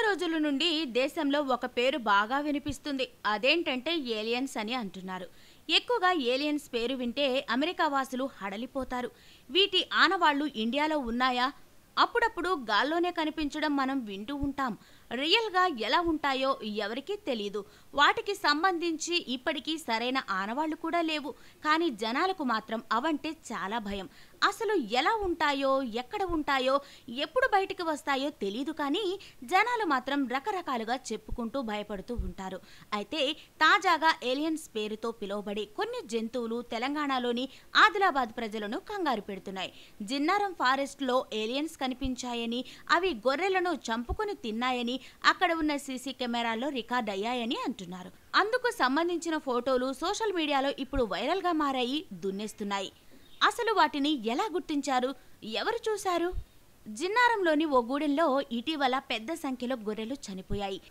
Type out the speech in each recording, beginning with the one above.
రోజుల నుండి దేశంలో ఒక పేరు బాగా వినిపిస్తుంది. అదేంటంటే ఏలియన్స్ అని అంటున్నారు. ఎక్కువగా ఏలియన్స్ పేరు వింటే అమెరికా వాసులు హడలిపోతారు. వీటి ఆనవాళ్లు ఇండియాలో ఉన్నాయా? అప్పుడప్పుడు గాల్లోనే కనిపించడం మనం వింటూ ఉంటాం. రియల్గా ఎలా ఉంటాయో ఎవరికీ తెలియదు. వాటికి సంబంధించి ఇప్పటికీ సరైన ఆనవాళ్లు కూడా లేవు. కానీ జనాలకు మాత్రం అవంటే చాలా భయం. అసలు ఎలా ఉంటాయో, ఎక్కడ ఉంటాయో, ఎప్పుడు బయటికి వస్తాయో తెలీదు. కానీ జనాలు మాత్రం రకరకాలుగా చెప్పుకుంటూ భయపడుతూ ఉంటారు. అయితే తాజాగా ఏలియన్స్ పేరుతో పిలువబడే కొన్ని జంతువులు తెలంగాణలోని ఆదిలాబాద్ ప్రజలను కంగారు పెడుతున్నాయి. జిన్నారం ఫారెస్ట్ లో ఏలియన్స్ కనిపించాయని, అవి గొర్రెలను చంపుకుని తిన్నాయని అక్కడ ఉన్న సీసీ కెమెరాల్లో రికార్డ్ అయ్యాయని అంటున్నారు. అందుకు సంబంధించిన ఫోటోలు సోషల్ మీడియాలో ఇప్పుడు వైరల్ గా మారాయి, దున్నేస్తున్నాయి. అసలు వాటిని ఎలా గుర్తించారు? ఎవరు చూశారు? జిన్నారంలోని ఓ గూడెంలో ఇటీవల పెద్ద సంఖ్యలో గొర్రెలు చనిపోయాయి.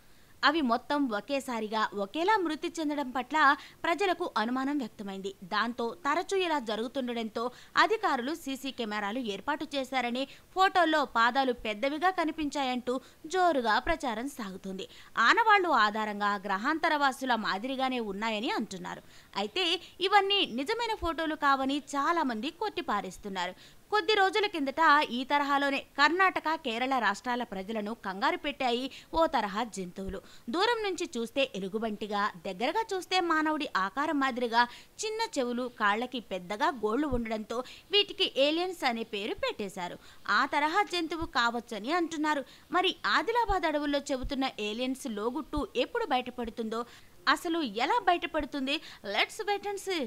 అవి మొత్తం ఒకేసారిగా ఒకేలా మృతి చెందడం పట్ల ప్రజలకు అనుమానం వ్యక్తమైంది. దాంతో తరచూ ఇలా జరుగుతుండటంతో అధికారులు సీసీ కెమెరాలు ఏర్పాటు చేశారని, ఫోటోల్లో పాదాలు పెద్దవిగా కనిపించాయంటూ జోరుగా ప్రచారం సాగుతుంది. ఆనవాళ్లు ఆధారంగా గ్రహాంతరవాసుల మాదిరిగానే ఉన్నాయని అంటున్నారు. అయితే ఇవన్నీ నిజమైన ఫోటోలు కావని చాలా మంది కొట్టిపారేస్తున్నారు. కొద్ది రోజుల కిందట ఈ తరహాలోనే కర్ణాటక, కేరళ రాష్ట్రాల ప్రజలను కంగారు పెట్టాయి ఓ తరహా జంతువులు. దూరం నుంచి చూస్తే ఎలుగుబంటిగా, దగ్గరగా చూస్తే మానవుడి ఆకారం మాదిరిగా చిన్న చెవులు, కాళ్లకి పెద్దగా గోళ్లు ఉండడంతో వీటికి ఏలియన్స్ అనే పేరు పెట్టేశారు. ఆ తరహా జంతువు కావచ్చని అంటున్నారు. మరి ఆదిలాబాద్ అడవుల్లో చెబుతున్న ఏలియన్స్ లోగుట్టు ఎప్పుడు బయటపడుతుందో, అసలు ఎలా బయటపడుతుంది? Let's wait and see.